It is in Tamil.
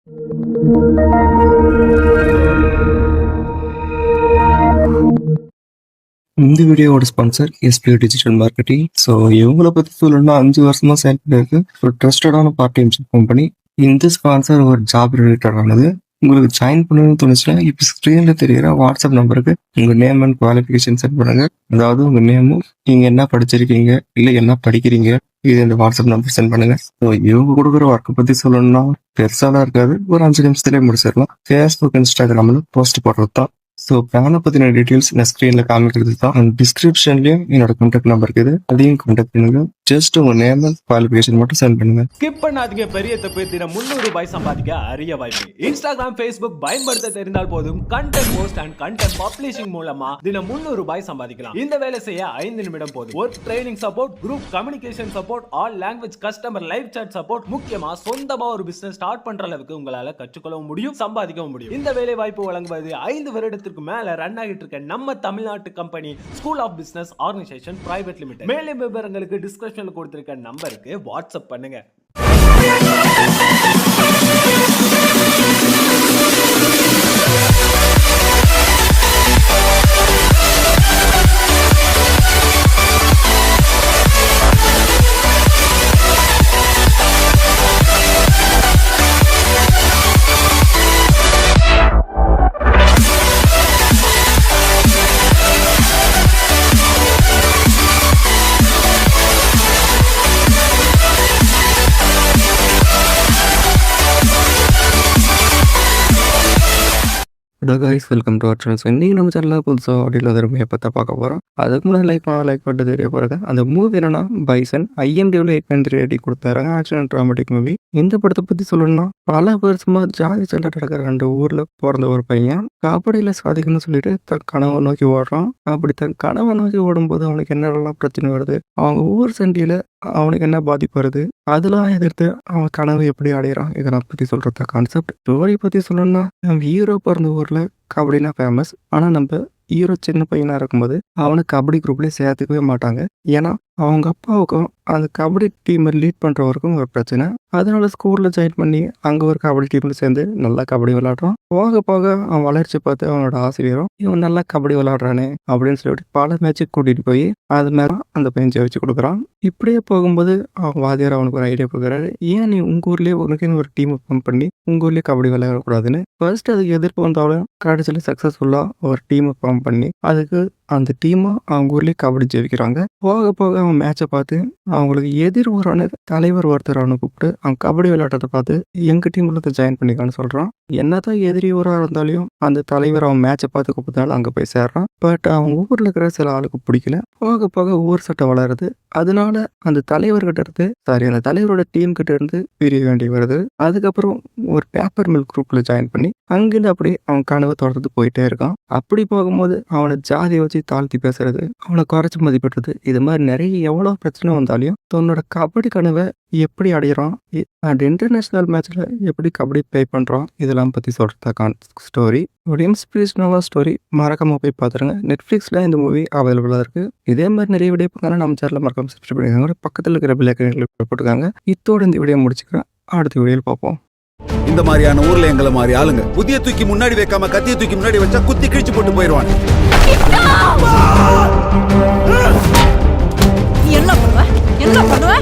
இந்த வீடியோவோட sponsor SBI digital marketing. So இவங்களை பற்றி சொல்லணும்னா 5 வருஷமா செயல்பட்டு இருக்கு ஒரு ட்ரஸ்டடான பார்ட் டைம் கம்பெனி. இந்த ஸ்பான்சர் ஒரு ஜாப் ரிலேட்டடானது. உங்களுக்கு ஜாயின் பண்ணணும்னு தோணுச்சுன்னா இப்போ ஸ்க்ரீன்ல தெரிகிற வாட்ஸ்அப் நம்பருக்கு உங்க நேம் அண்ட் குவாலிஃபிகேஷன் சென்ட் பண்ணுங்க. அதாவது உங்க நேமும் நீங்க என்ன படிச்சிருக்கீங்க இல்லை என்ன படிக்கிறீங்க இது இந்த வாட்ஸ்அப் நம்பர் சென்ட் பண்ணுங்க. ஸோ இவங்க கொடுக்குற ஒர்க்கை பத்தி சொல்லணும்னா பெருசாலாம் இருக்காது, ஒரு 5 நிமிஷத்துலேயே முடிச்சிடலாம். ஃபேஸ்புக் இன்ஸ்டாகிராமில் போஸ்ட் போடுறது தான். ஸோ பிளானை பற்றின டீட்டெயில்ஸ் நான் ஸ்க்ரீனில் காமிக்கிறது தான். அந்த டிஸ்கிரிப்ஷன்லேயும் என்னோட கான்டாக்ட் நம்பர் இருக்குது, அதையும் கான்டாக்ட் பண்ணுங்க. ஜஸ்ட் உங்க நேம் குவாலிஃபிகேஷன் மட்டும் சென்ட் பண்ணுங்க. ஸ்கிப் பண்ணாதீங்க. பெரிய தப்பு. தினம் 300 ரூபாய் சம்பாதிக்க அரிய வாய்ப்பு. இன்ஸ்டாகிராம், ஃபேஸ்புக் பயன்படுத்த தெரிந்தால் போதும். Content post and content publishing மூலமா தினம் 300 ரூபாய் சம்பாதிக்கலாம். இந்த வேலை செய்ய 5 நிமிடம் போதும். Work training support, group communication support, all language customer live chat support, முக்கியமா சொந்தமா ஒரு பிசினஸ் ஸ்டார்ட் பண்ற அளவுக்கு உங்களால கற்றுக்கொள்ளவும் முடியும், சம்பாதிக்கவும் முடியும். இந்த வேலை வாய்ப்பு வழங்குவது 5 வருடத்திற்கு மேல ரன் ஆகிட்டு இருக்க நம்ம தமிழ்நாட்டு company school of business organisation private limited. மேலும் விவரங்களுக்கு டிஸ்கிரிப்ஷன்ல கொடுத்திருக்க நம்பருக்கு வாட்ஸ்அப் பண்ணுங்க. Hello guys, welcome to our channel. இன்றைக்கி நம்ம சேனலில் புதுசாக ஆடியோவில் திரும்பியை பற்றி பார்க்க போகிறோம். அதுக்கு முன்னாடி லைக் பண்ணிட்டு தெரிய போகிறது. அந்த மூவி என்னன்னா பைசன். IMDbல 8.3 ரேட்டிங் கொடுத்தாருங்க. Action and dramatic movie. இந்த படத்தை பற்றி சொல்லணும்னா பல வருஷமாக ஜாதி சண்டை நடக்கிற 2 ஊரில் பிறந்த ஒரு பையன் கபடியில் சாதிக்கணும்னு சொல்லிட்டு தன் கனவை நோக்கி ஓடுறான். அப்படி தன் கனவை நோக்கி ஓடும்போது அவனுக்கு என்னெல்லாம் பிரச்சனை வருது, அவங்க ஊர் சண்டையில் அவனுக்கு என்ன பாதிப்பு வருது, அதெல்லாம் எதிர்த்து அவன் கனவு எப்படி அடையிறான், இதெல்லாம் பற்றி சொல்கிறதா கான்செப்ட். ஸ்டோரி பற்றி சொல்லணும்னா நம்ம ஹீரோ பிறந்த ஊரில் கபடினா ஃபேமஸ். ஆனால் நம்ம ஹீரோ சின்ன பையனாக இருக்கும்போது அவனை கபடி குரூப்லேயே சேர்த்துக்கவே மாட்டாங்க. ஏன்னா அவங்க அப்பாவுக்கும் அந்த கபடி டீமை லீட் பண்ணுறவருக்கும் ஒரு பிரச்சனை. அதனால ஸ்கூலில் ஜாயின் பண்ணி அங்கே ஒரு கபடி டீமில் சேர்ந்து நல்லா கபடி விளாட்றான். போக போக அவன் வளர்ச்சி பார்த்து அவனோட ஆசிரியரும் இவன் நல்லா கபடி விளாட்றானே அப்படின்னு சொல்லிட்டு பல மேட்சுக்கு கூட்டிகிட்டு போய் அது மேலே அந்த பையன் ஜெயிச்சு கொடுக்குறான். இப்படியே போகும்போது அவன் வாத்தியார் அவனுக்கு ஒரு ஐடியா கொடுக்குறாரு. ஏன் நீ உங்கள் ஊர்லேயே உனக்குன்னு ஒரு டீமை ஃபார்ம் பண்ணி உங்கள் ஊர்லேயே கபடி விளையாடக்கூடாதுன்னு. ஃபர்ஸ்ட் அதுக்கு எதிர்ப்பு வந்தாலும் கடைசியில் சக்ஸஸ்ஃபுல்லாக ஒரு டீமை ஃபார்ம் பண்ணி அதுக்கு அந்த டீமும் அவங்க ஊர்லேயே கபடி ஜெயிக்கிறாங்க. போக போக அவன் மேட்சை பார்த்து அவங்களுக்கு எதிர் ஊரான தலைவர் ஒருத்தர் அவனை கூப்பிட்டு அவன் கபடி விளையாட்டத்தை பார்த்து எங்கள் டீமில் ஜாயின் பண்ணிக்கான்னு சொல்கிறான். என்னதான் எதிரி ஊராக இருந்தாலும் அந்த தலைவர் அவன் மேட்சை பார்த்து கூப்பிட்டாலும் அங்கே போய் சேர்றான். பட் அவன் ஊரில் இருக்கிற சில ஆளுக்கு பிடிக்கல. போக போக ஊர் சட்டை வளருது. அதனால அந்த தலைவர்கிட்ட இருந்து அந்த தலைவரோட டீம் கிட்ட இருந்து பிரிய வேண்டி வருது. அதுக்கப்புறம் ஒரு பேப்பர் மில் குரூப்ல ஜாயின் பண்ணி அங்கிருந்து அப்படி அவன் கனவை தொடர்ந்து போயிட்டே இருக்கான். அப்படி போகும்போது அவனை ஜாதியை வச்சு தாழ்த்தி பேசுறது, அவனை குறைச்சி மதிப்பிடுறது, இது மாதிரி நிறைய எவ்வளோ பிரச்சனை வந்தாலையும் தன்னோட கபடி கனவை எப்படி அடையிறான் அண்ட் இன்டர்நேஷ்னல் மேட்ச்ல எப்படி கபடி ப்ளே பண்றான், இதெல்லாம் பத்தி சொல்றதா ஸ்டோரி. ஒரு இன்ஸ்பிரேஷனலான ஸ்டோரி. மறக்காம போய் பார்த்துருங்க. நெட்ஃப்ளிக்ஸ்ல இந்த மூவி அவைலபிளாக இருக்கு. இதே மாதிரி நிறைய வீடியோ பார்க்கணும் நம்ம சேனலில் மறக்காம சப்ஸ்கிரைப் பண்ணிருக்காங்க. பக்கத்தில் இருக்கிற பெல் ஐகானை போட்டுருக்காங்க. இதோட இந்த வீடியோ முடிச்சுக்கிறேன். அடுத்த வீடியோவில் பார்ப்போம். இந்த மாதிரியான ஊர்ல எங்களை மாதிரி ஆளுங்க புதிய தூக்கி முன்னாடி வைக்காம கத்திய தூக்கி முன்னாடி வச்சா குத்தி கிழிச்சு போட்டு போயிடுவாங்க. என்ன பண்ணுவ?